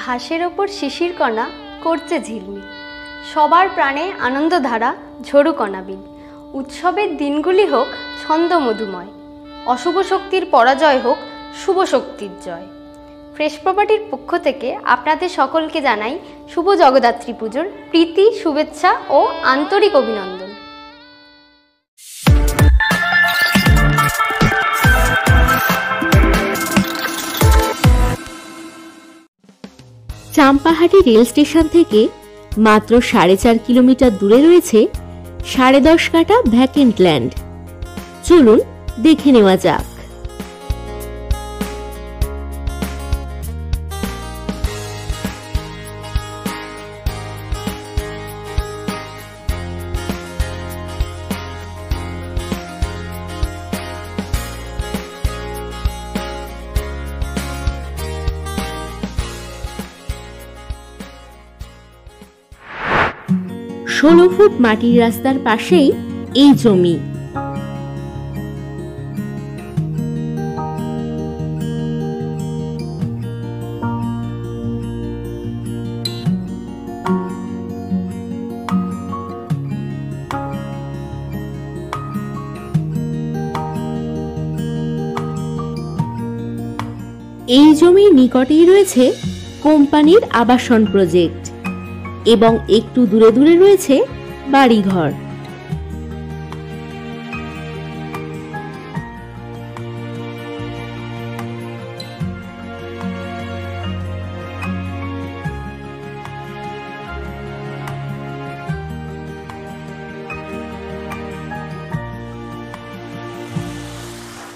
ঘাসের ওপর শিশির কণা করছে ঝিলমিল, সবার প্রাণে আনন্দধারা ঝরুক অনাবিল। উৎসবের দিনগুলি হোক ছন্দ মধুময়, অশুভ শক্তির পরাজয় হোক শুভ শক্তির জয়। ফ্রেশ প্রপার্টির পক্ষ থেকে আপনাদের সকলকে জানাই শুভ জগদ্ধাত্রী পুজোর প্রীতি, শুভেচ্ছা ও আন্তরিক অভিনন্দন। চাম্পাহাটি রেল স্টেশন থেকে মাত্র 4.5 কিলোমিটার দূরে রয়েছে 10.5 কাঠা ভ্যাকেন্ট ল্যান্ড। চলুন দেখে নেওয়া যাক। ষোলো ফুট মাটির রাস্তার পাশেই এই জমি। এই জমির নিকটেই রয়েছে কোম্পানির আবাসন প্রজেক্ট এবং একটু দূরে দূরে রয়েছে বাড়িঘর।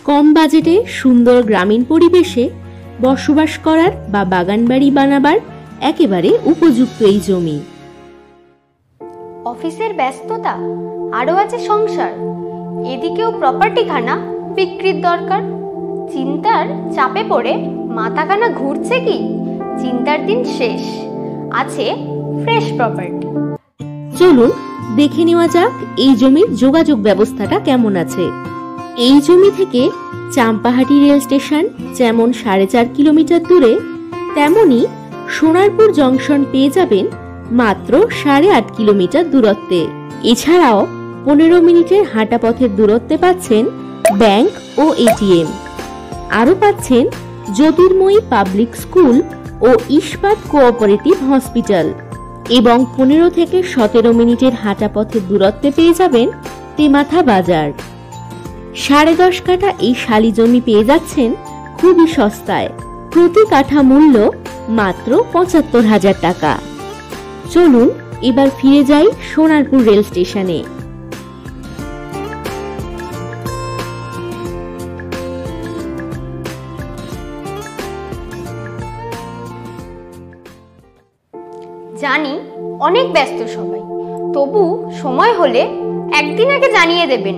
কম বাজেটে সুন্দর গ্রামীণ পরিবেশে বসবাস করার বা বাগানবাড়ি বানাবার একেবারে উপযুক্ত এই জমি। অফিসের ব্যস্ততা, আরও আছে সংসার, এদিকেও প্রপার্টি খানা বিক্রির দরকার। চিন্তার চাপে পড়ে মাথাখানা ঘুরছে কি? চিন্তার দিন শেষ, আছে ফ্রেশ প্রপার্টি। চলুন দেখে নেওয়া যাক এই জমির যোগাযোগ ব্যবস্থাটা কেমন আছে। এই জমি থেকে চাম্পাহাটি রেল স্টেশন যেমন 4.5 কিলোমিটার দূরে, তেমনি সোনারপুর জংশন পেয়ে যাবেন মাত্র 8.5 কিলোমিটার দূরত্বে। এছাড়াও 15 মিনিটের হাঁটা পথের দূরত্বে পাচ্ছেন ব্যাংক ও এটিএম। আরও পাচ্ছেন জ্যোতির্ময়ী পাবলিক স্কুল ও ইস্পাত কোঅপারেটিভ হসপিটাল এবং 15 থেকে 17 মিনিটের হাঁটা পথের দূরত্বে পেয়ে যাবেন তেমাথা বাজার। 10.5 কাঠা এই শালি জমি পেয়ে যাচ্ছেন খুবই সস্তায়। প্রতি কাঠা মূল্য মাত্র 75,000 টাকা। চলুন এবার ফিরে যাই সোনারপুর রেল স্টেশনে। জানি অনেক ব্যস্ত সবাই, তবু সময় হলে একদিন আগে জানিয়ে দেবেন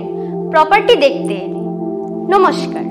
প্রপার্টি দেখতে এলে। নমস্কার।